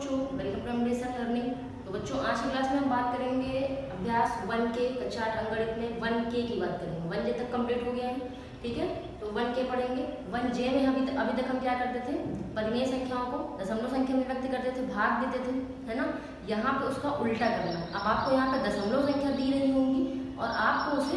बच्चों, welcome to एमडेसन learning. तो बच्चों आज की क्लास में हम बात करेंगे अभ्यास 1K कक्षा 8 अंकगणित में 1K की बात करेंगे। 1J तक कंप्लीट हो गया है, ठीक है। तो 1K पढ़ेंगे। 1J में अभी तक हम क्या करते थे, परिमेय संख्याओं को दशमलव संख्या में व्यक्त करते थे, भाग देते थे, है ना। यहाँ पे उसका उल्टा करना है। अब आपको यहाँ पे दशमलव संख्या दी रही होंगी और आपको उसे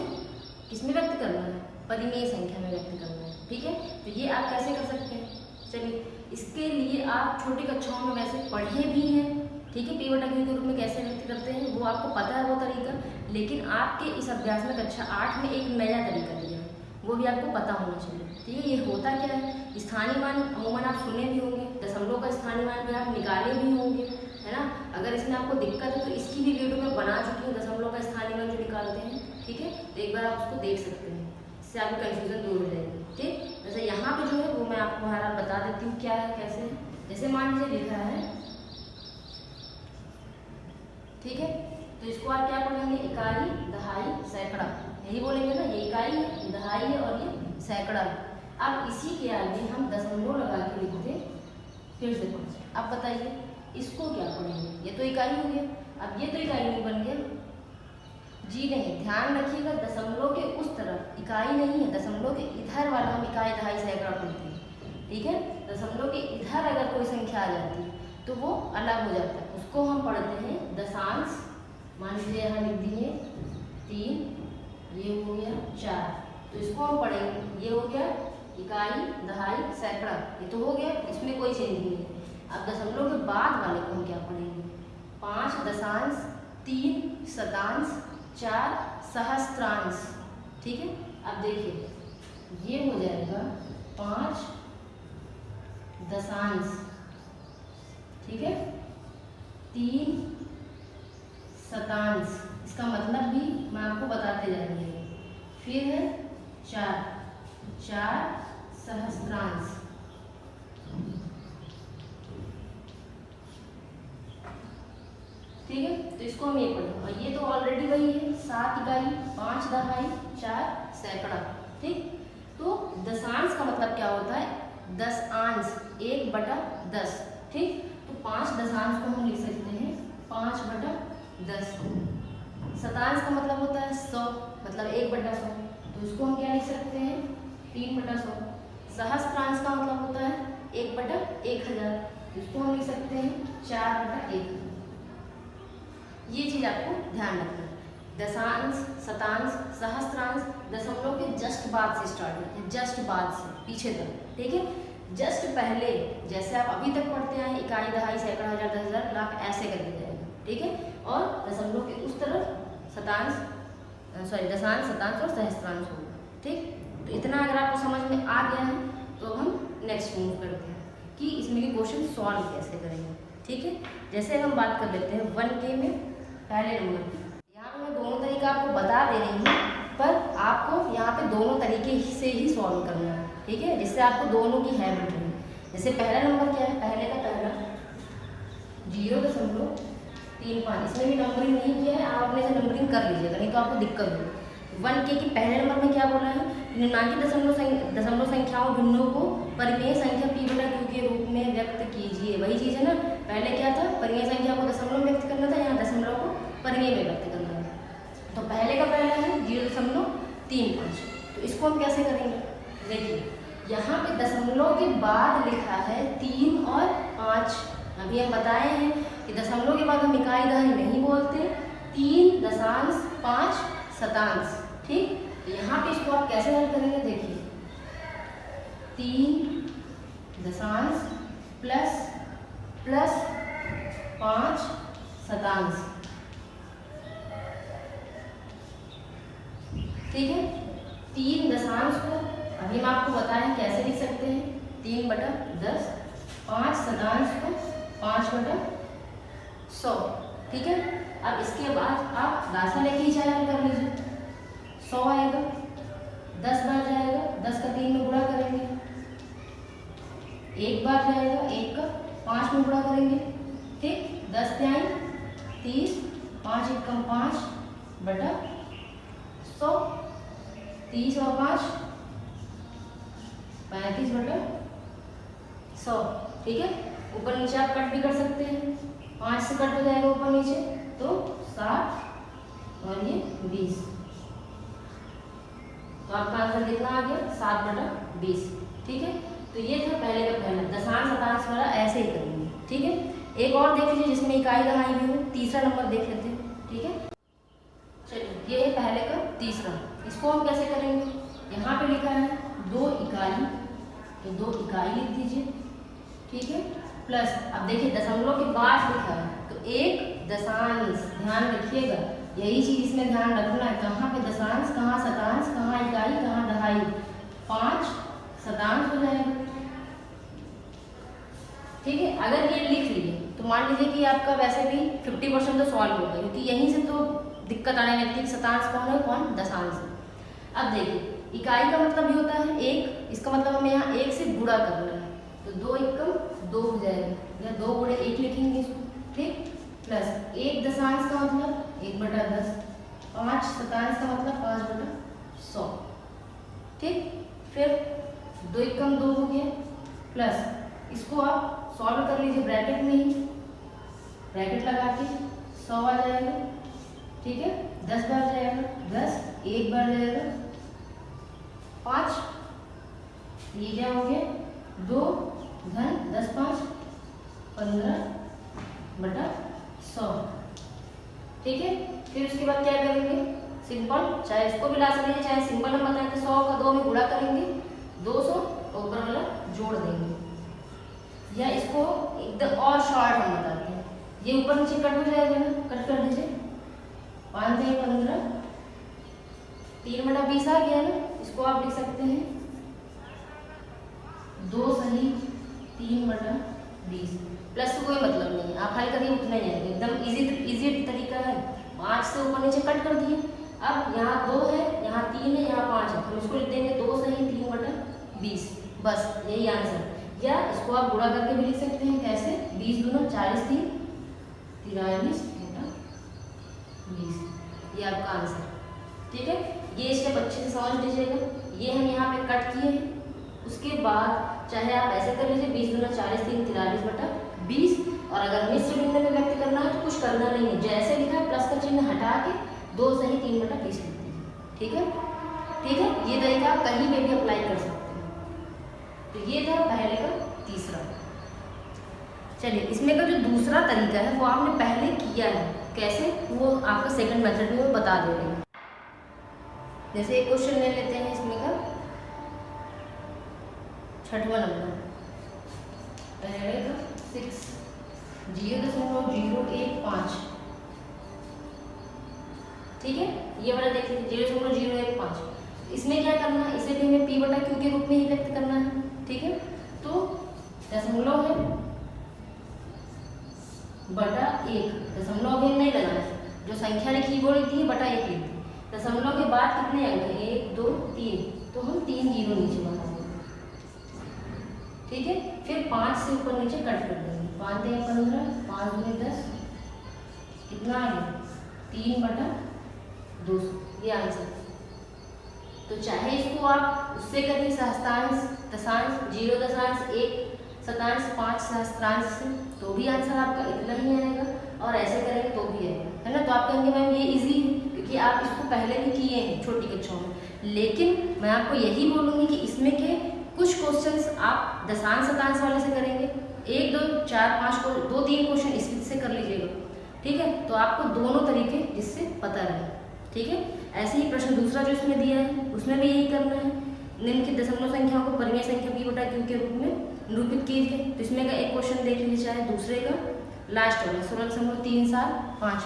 किसमें व्यक्त करना है, परिमेय संख्या में व्यक्त करना है, ठीक है। तो ये आप कैसे कर सकते हैं, चलिए इसके लिए आप छोटी कक्षाओं में वैसे पढ़े भी हैं, ठीक है। P/Q के रूप में कैसे व्यक्त करते हैं वो आपको पता है वो तरीका, लेकिन आपके इस अभ्यास में कक्षा 8 में एक नया तरीका दिया है, वो भी आपको पता होना चाहिए, ठीक है। ये होता क्या है, स्थानीय मान अमूमन आप सुने भी होंगे, दशमलव का स्थानीय मान भी आप निकाले भी होंगे, है ना। अगर इसमें आपको दिक्कत है तो इसकी भी वीडियो में बना चुकी हूँ, दशमलव का स्थानीय मान जो निकालते हैं, ठीक है। तो एक बार आप उसको देख सकते हैं, इससे आपकी कन्फ्यूजन दूर हो जाएगी, ठीक। जैसे यहाँ पे जो है वो मैं आपको हमारा बता देती हूँ क्या है कैसे है। जैसे मान लीजिए लिखा है, ठीक है। तो इसको आप क्या पढ़ेंगे, इकाई, दहाई, सैकड़ा, यही बोलेंगे ना। ये इकाई है, दहाई है और ये सैकड़ा है। अब इसी के आगे हम दशमलव लगा के लिखते, फिर से पढ़ते। अब बताइए इसको क्या पढ़ेंगे, ये तो इकाई हो गया। अब ये तो इकाई नहीं बन गया जी, नहीं, ध्यान रखिएगा दशमलव के उस तरफ इकाई नहीं है, दशमलव के इधर वाला हम इकाई, दहाई, सैकड़ा पढ़ते हैं, ठीक है। दशमलव के इधर अगर कोई संख्या आ जाती है तो वो अलग हो जाता है, उसको हम पढ़ते हैं दशांश। मान लीजिए यहाँ लिख दिए 3, ये हो गया 4, तो इसको हम पढ़ेंगे, ये हो गया इकाई, दहाई, सैकड़ा, ये तो हो गया, इसमें कोई चेंज नहीं है। अब दशमलव के बाद वाले को हम क्या पढ़ेंगे, 5 दशांश, 3 शतांश, 4 सहस्त्रांश, ठीक है। अब देखिए ये हो जाएगा 5 दशांश, ठीक है, 3 शतांश, इसका मतलब भी मैं आपको बताते जाएंगे। फिर है 4 सहस्त्रांश, ठीक है। तो इसको हम ये पढ़ें, और ये तो ऑलरेडी वही है, 7 इकाई, 5 दहाई, 4 सैकड़ा, ठीक। तो दशांश का मतलब क्या होता है, 10 अंश, 1/10, ठीक। तो 5 दशांश को हम लिख सकते हैं 5/10। शतांश का मतलब होता है 100, मतलब 1/100, तो इसको हम क्या लिख सकते हैं 3/100। सहस्त्रांश का मतलब होता है 1/1000, इसको हम लिख सकते हैं 4/1000। ये चीज आपको ध्यान रखना है। दशांश, शतांश, सहस्त्रांश दशमलव के जस्ट बाद से स्टार्ट होते हैं, जस्ट बाद से पीछे तक, ठीक है। जस्ट पहले जैसे आप अभी तक पढ़ते आए, इकाई, दहाई, सैकड़ा, हजार, 10,000, लाख, ऐसे कर दिया जाएगा, ठीक है। और दशमलव के उस तरफ शतांश, दशांश, शतांश और सहस्त्रांश होगा, ठीक। तो इतना अगर आपको समझ में आ गया है तो हम नेक्स्ट मूव करते हैं कि इसमें के क्वेश्चन सॉल्व कैसे करेंगे, ठीक है। जैसे हम बात कर लेते हैं 1K में पहले नंबर की। यहाँ पे मैं दोनों तरीका आपको बता दे रही हूँ, पर आपको यहाँ पे दोनों तरीके से ही सॉल्व करना है, ठीक है, जिससे आपको दोनों की हैबिट रहे। जैसे पहला नंबर क्या है, पहले का पहला 0.35, इसमें भी नंबरिंग नहीं किया है, आप अपने से नंबरिंग कर लीजिएगा, नहीं तो आपको दिक्कत होगी। 1K की पहले नंबर में क्या बोला है, निम्नांकित दशमलव संख्याओं भिन्नों को परिमेय संख्या P/Q के रूप में व्यक्त कीजिए। वही चीज़ है ना, पहले क्या था, परिमेय संख्या को दशमलव में व्यक्त करना था, यहाँ दशमलव को परिमेय में व्यक्त करना था। तो पहले का पहला है 0.35, तो इसको हम कैसे करेंगे, देखिए यहाँ पे दशमलव के बाद लिखा है 3 और 5। अभी हम बताए हैं कि दशमलव के बाद हम इकाई, दहाई नहीं बोलते, 3 दशांश, 5 शतांश, ठीक। तो यहाँ पे इसको आप कैसे हल करेंगे, देखिए 3 दशांश प्लस 5 शतांश, ठीक है। 3 दशांश को अभी हम आपको बताएं कैसे लिख सकते हैं, 3/10, 5 शतांश को 5/100, ठीक है। अब इसके बाद आप लासा लेके ही चाहे हल कर लीजिए, 100 आएगा, 10 बार जाएगा, 10 का 3 में गुणा करेंगे, 1 बार जाएगा, 1 का 5 में गुणा करेंगे, ठीक। 10 तिहाई 30, 5 एकम 5/100, 30 और 5 35/100, ठीक है। ऊपर नीचे आप कट भी कर सकते हैं, 5 से कट हो जाएगा ऊपर नीचे, तो 60 और ये 20। तो आपका आंसर कितना आ गया? 7/20। ठीक है, तो ये था पहले का पहला दशांश शतांश वाला, ऐसे ही करेंगे। ठीक है, एक और देख लीजिए जिसमें इकाई दहाई भी हो, तीसरा नंबर देख लेते हैं। ठीक है, चलिए ये है पहले का तीसरा। इसको हम कैसे करेंगे? यहाँ पे लिखा है 2 इकाई, तो 2 इकाई लिख दीजिए। ठीक है, प्लस अब देखिए दशमलव के बाद लिखा है, तो एक दशांश, ध्यान रखिएगा यही चीज इसमें ध्यान रखना है, कहाँ पे दशांश, कहाँ शतांश, कहाँ इकाई, कहाँ दहाई। 5 शतांश हो जाएगा। ठीक है, अगर ये लिख लिए तो मान लीजिए कि आपका वैसे भी 50% तो सॉल्व हो गया, क्योंकि यहीं से तो दिक्कत आने लगती है, शतांश कौन है, कौन दशांश है। अब देखिए इकाई का मतलब ये होता है 1, इसका मतलब हमें यहाँ 1 से गुणा करना है, तो 2 एकम 2 हो जाएगा, या 2 गुणे 1 लिखेंगे इसको। ठीक, प्लस 1 दशांश का मतलब 1/10, 5 शतांश का मतलब 5/100। ठीक, फिर 2 एकम 2 हो गया, प्लस इसको आप सॉल्व कर लीजिए ब्रैकेट में ही, ब्रैकेट लगा के 100 आ जाएगा। ठीक है, 10 बार जाएगा, 10 1 बार जाएगा, 5, ये क्या हो गया 2 घन 10 5 15/100। ठीक है, फिर उसके बाद क्या करेंगे, सिंपल, चाहे इसको भी ला सकते, चाहे सिंपल हम बताएं तो 100 का 2 में गुणा करेंगे, 200 ऊपर वाला जोड़ देंगे, या इसको एकदम और शॉर्ट हम बताते हैं, ये ऊपर नीचे कट हो जाएगा ना, कट कर दीजिए, 5 से 15, 3/20 आ गया ना, इसको आप लिख सकते हैं 2 सही 3/20। प्लस से कोई मतलब नहीं है, आप हल करिए उतना ही आएगा, एकदम इजी तरीका है। 5 से ऊपर नीचे कट कर दिए, अब यहाँ 2 है, यहाँ 3 है, यहाँ 5 है, हम इसको लिख देंगे 2 सही 3/20, बस यही आंसर। या इसको आप गुणा करके भी लिख सकते हैं, कैसे, 20 दूना 40 3 43/20, ये आपका आंसर। ठीक है, ये स्टेप अच्छे से समझ लीजिएगा। ये हम यहाँ पे कट किए हैं, उसके बाद चाहे आप ऐसे कर लीजिए 20 दूना 40 3 43/20, और अगर मिश्र बिंदु में व्यक्त करना है तो कुछ करना नहीं है, जैसे लिखा है प्लस का चिन्ह हटा के 2 सही 3/20 लिख दीजिए। ठीक है, ठीक है, ये तरीका आप कहीं पे भी अप्लाई कर सकते हैं। तो ये था पहले का तीसरा। चलिए इसमें का जो दूसरा तरीका है वो आपने पहले किया है, कैसे, वो आपका सेकंड मेथड में वो बता दे रहे हैं। जैसे एक क्वेश्चन ले लेते हैं इसमें का 6वां नंबर, पहले का 6 0.015। ठीक है, ये वाला देख लीजिए 0.015। इसमें क्या करना है, इसे भी हमें p/q के रूप में ही व्यक्त करना है। ठीक है, तो दशमलव है बटा 1, दशमलव भी नहीं लगाना है, जो संख्या लिखी वो लिख दी है, बटा 1 लिख दी। दशमलव के बाद कितने अंक हैं, 1 2 3, तो हम 3 जीरो नीचे बना देंगे। ठीक है, फिर 5 से ऊपर नीचे कट कर देंगे, 5 से 15, 5 दूनी 10, कितना आ गया 3/200, ये आंसर। तो चाहे इसको आप उससे करिए सहस्त्रांश, दशांश, 0.1 शतांश, 5 सहस्त्रांश से, तो भी आंसर आपका इतना ही आएगा, और ऐसे करेंगे तो भी आएगा, है ना। तो आप कहेंगे मैम ये इजी है, क्योंकि आप इसको पहले भी किए हैं छोटी कक्षाओं में, लेकिन मैं आपको यही बोलूँगी कि इसमें के कुछ क्वेश्चंस आप दशांश शतांश वाले से करेंगे, 1 2 4 5 को 2-3 क्वेश्चन इससे कर लीजिएगा। ठीक है, तो आपको दोनों तरीके जिससे पता रहे। ठीक है, ऐसे ही प्रश्न दूसरा जो इसमें दिया है उसमें भी यही करना है, निम्नलिखित दशमलव संख्याओं को परिमेय संख्या p/q के रूप में निरूपित कीजिए। तो इसमें का एक क्वेश्चन देख लीजिए, चाहे दूसरे का लास्ट वाला 16.375 वाला।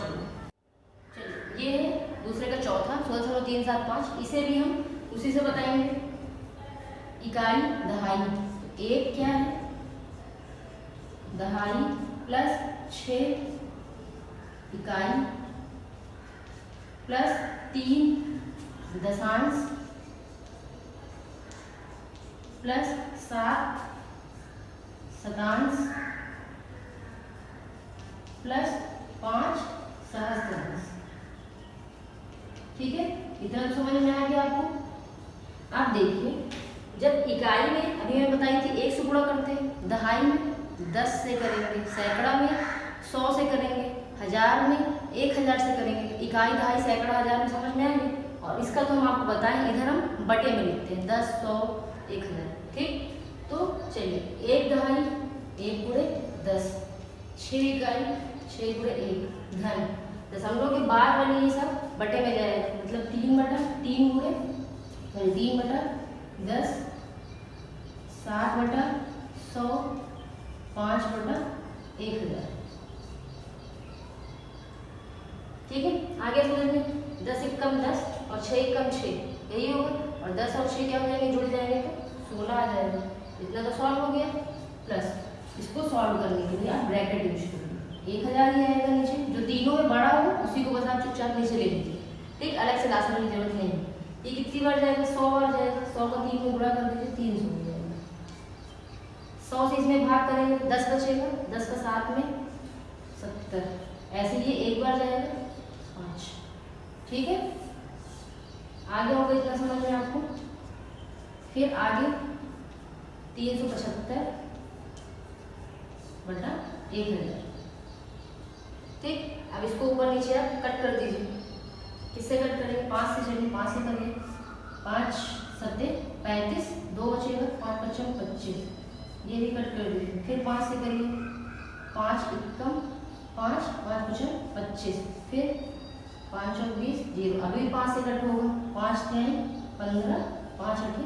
चलिए ये है दूसरे का चौथा 16.375, इसे भी हम उसी से बताएंगे, इकाई दहाई। तो 1 क्या है, दहाई प्लस 6 इकाई प्लस 3 दशांश प्लस 7 शतांश प्लस 5 सहस्त्रांश। ठीक है, इतना समझ में आ गया आपको। आप देखिए, जब इकाई में अभी मैं बताई थी 1 से गुणा करते हैं, दहाई में 10 से करेंगे, सैकड़ा में 100 से करेंगे, हज़ार में 1000 से करेंगे। इकाई, दहाई, सैकड़ा, हज़ार में समझ में आएंगे। और इसका तो हम आपको बताएं, इधर हम बटे में लिखते हैं 10, 100, 1000। ठीक, तो चलिए 1 दहाई 1 गुणे 10, 6 इकाई 6 गुणे 1 धन। दशमलव के बाद वाली ये सब बटे में जाएगा, मतलब 3 गुणे 3/10, 7/100, 5/1000। ठीक है, आगे समझ में 10 एकम 10 और 6 एकम 6, यही होगा। और 10 और 6 क्या हो जाएंगे, जुड़ जाएंगे तो 16 आ जाएगा। इतना तो सॉल्व हो गया। प्लस इसको सॉल्व करने के लिए आप ब्रैकेट यूज करिए, 1000 ही आएगा नीचे, जो तीनों में बड़ा हो उसी को बस आप चुपचाप नीचे ले लीजिए। ठीक, अलग से लाने की जरूरत नहीं है। ये कितनी बार जाएगा, 100 बार जाएगा। 100 का 3 में गुणा कर दीजिए, 300 हो जाएगा। 100 से इसमें भाग करेंगे, 10 बचेगा, 10 का 7 में 70। ऐसे ये एक बार जाएगा 5। ठीक है, आगे होगा इतना समझ में आपको। फिर आगे 375 बटा 1000। ठीक, अब इसको ऊपर नीचे आप कट कर दीजिए। किससे कट करेंगे, 5 से। चलिए 5 से करिए, 5 7 35, 2 बचेगा, 5 5 25, ये भी कट कर दीजिए। फिर 5 से करिए, 5 एकम 5, 5 5 25, फिर 5 और 20 0, अभी 5 से कट होगा, 5 10 15, 5 8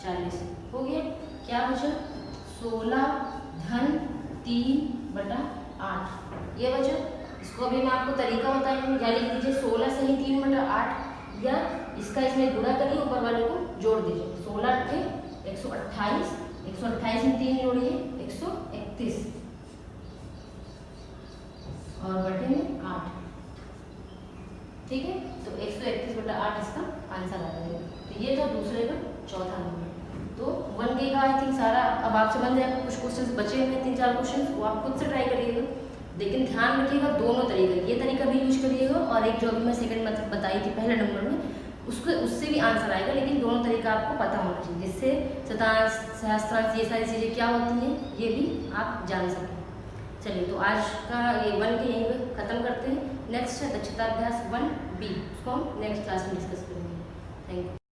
40 हो गया। क्या बचा, 16 धन 3/8 ये बचा। इसको अभी मैं आपको तरीका बताऊंगी, या लिख दीजिए 16 से ही 3/8, या इसका इसमें गुणा करिए, ऊपर वाले को जोड़ दीजिए। 16 × 128, 128 में 3 जोड़िए 131, और बटे में 8। ठीक है, तो 131/8 इसका आंसर आ जाएगा। तो ये था दूसरे का चौथा नंबर। तो 1K का आई थिंक सारा अब आपसे बन जाएगा। कुछ क्वेश्चंस बचे हुए हैं, 3-4 क्वेश्चंस, वो आप खुद से ट्राई करिएगा। लेकिन ध्यान रखिएगा दोनों तरीके, ये तरीका भी यूज करिएगा, और एक जो अभी मैं सेकंड मेथड बताई थी पहले नंबर में, उससे भी आंसर आएगा। लेकिन दोनों तरीका आपको पता होना चाहिए, जिससे शतांश, सहस्त्रांश, ये सारी चीज़ें क्या होती हैं ये भी आप जान सकें। चलिए, तो आज का ये 1K यहीं पर ख़त्म करते हैं। नेक्स्ट है दक्षता अभ्यास 1B, उसको हम नेक्स्ट क्लास में डिस्कस करेंगे। Thank you.